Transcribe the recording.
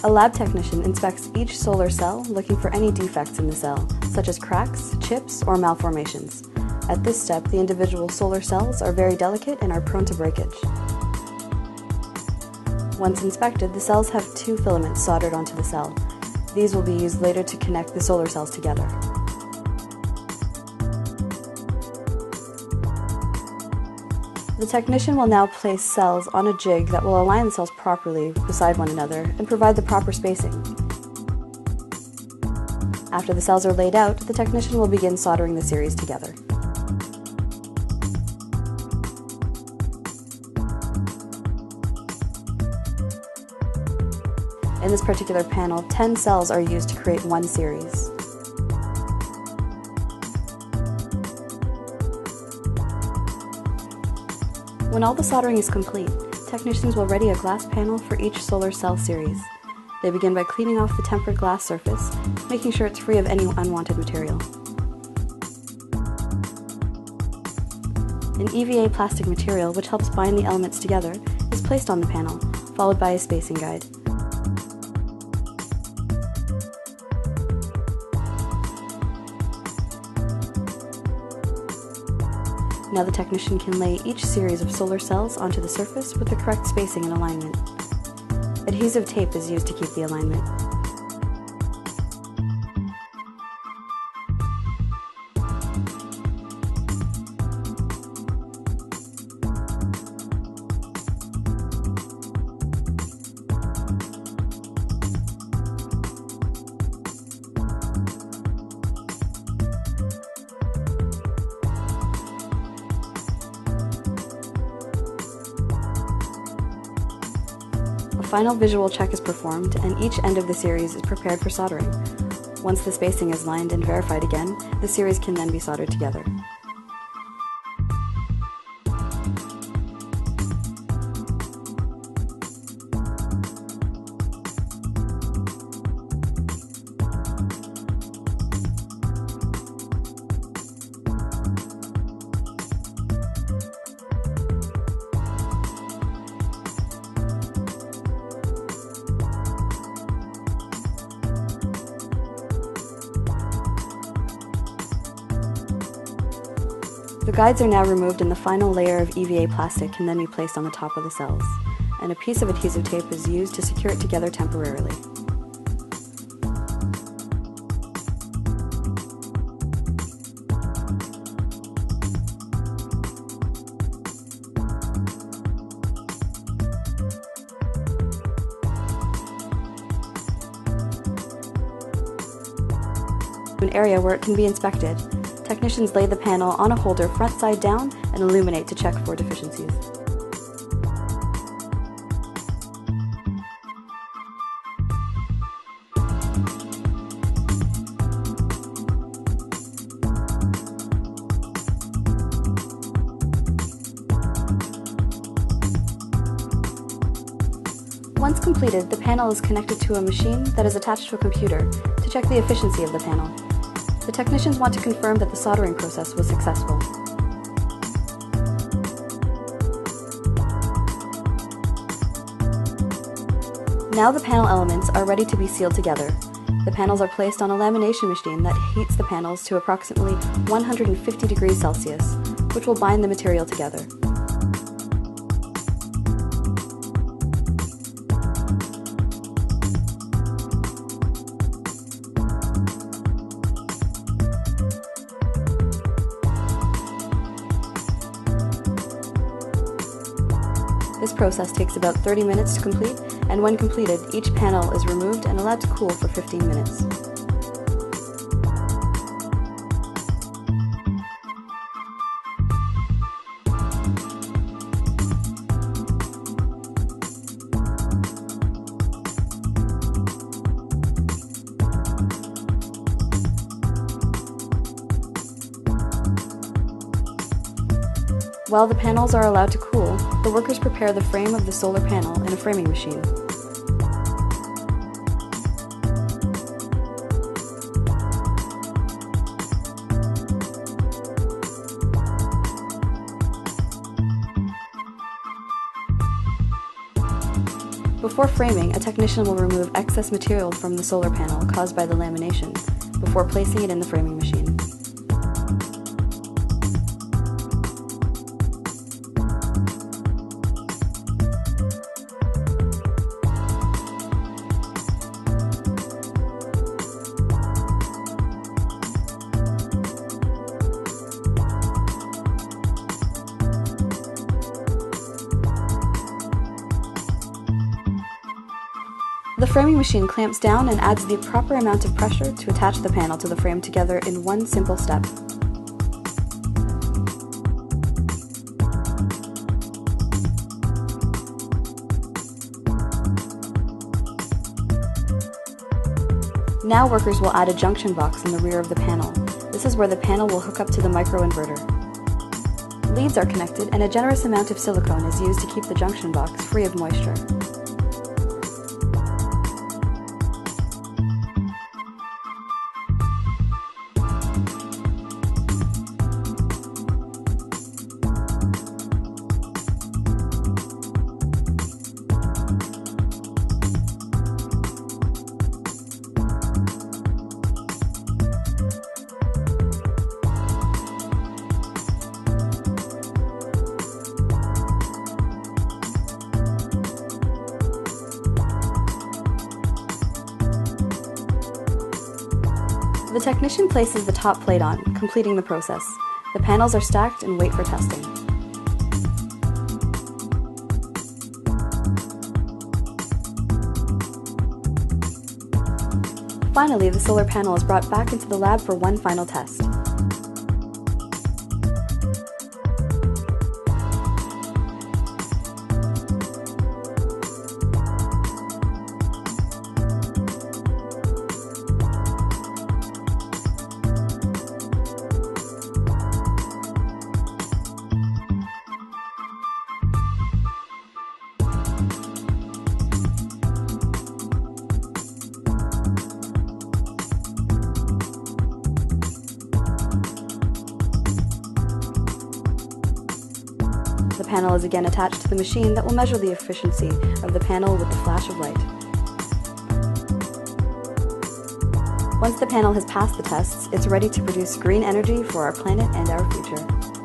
A lab technician inspects each solar cell looking for any defects in the cell, such as cracks, chips, or malformations. At this step, the individual solar cells are very delicate and are prone to breakage. Once inspected, the cells have two filaments soldered onto the cell. These will be used later to connect the solar cells together. The technician will now place cells on a jig that will align the cells properly beside one another and provide the proper spacing. After the cells are laid out, the technician will begin soldering the series together. In this particular panel, 10 cells are used to create one series. When all the soldering is complete, technicians will ready a glass panel for each solar cell series. They begin by cleaning off the tempered glass surface, making sure it's free of any unwanted material. An EVA plastic material, which helps bind the elements together, is placed on the panel, followed by a spacing guide. Now the technician can lay each series of solar cells onto the surface with the correct spacing and alignment. Adhesive tape is used to keep the alignment. A final visual check is performed, and each end of the series is prepared for soldering. Once the spacing is lined and verified again, the series can then be soldered together. The guides are now removed and the final layer of EVA plastic can then be placed on the top of the cells, and a piece of adhesive tape is used to secure it together temporarily. An area where it can be inspected. Technicians lay the panel on a holder front side down and illuminate to check for deficiencies. Once completed, the panel is connected to a machine that is attached to a computer to check the efficiency of the panel. The technicians want to confirm that the soldering process was successful. Now the panel elements are ready to be sealed together. The panels are placed on a lamination machine that heats the panels to approximately 150 degrees Celsius, which will bind the material together. This process takes about 30 minutes to complete, and when completed, each panel is removed and allowed to cool for 15 minutes. While the panels are allowed to cool, the workers prepare the frame of the solar panel in a framing machine. Before framing, a technician will remove excess material from the solar panel caused by the lamination before placing it in the framing machine. The framing machine clamps down and adds the proper amount of pressure to attach the panel to the frame together in one simple step. Now workers will add a junction box in the rear of the panel. This is where the panel will hook up to the microinverter. Leads are connected and a generous amount of silicone is used to keep the junction box free of moisture. The technician places the top plate on, completing the process. The panels are stacked and wait for testing. Finally, the solar panel is brought back into the lab for one final test. The panel is again attached to the machine that will measure the efficiency of the panel with the flash of light. Once the panel has passed the tests, it's ready to produce green energy for our planet and our future.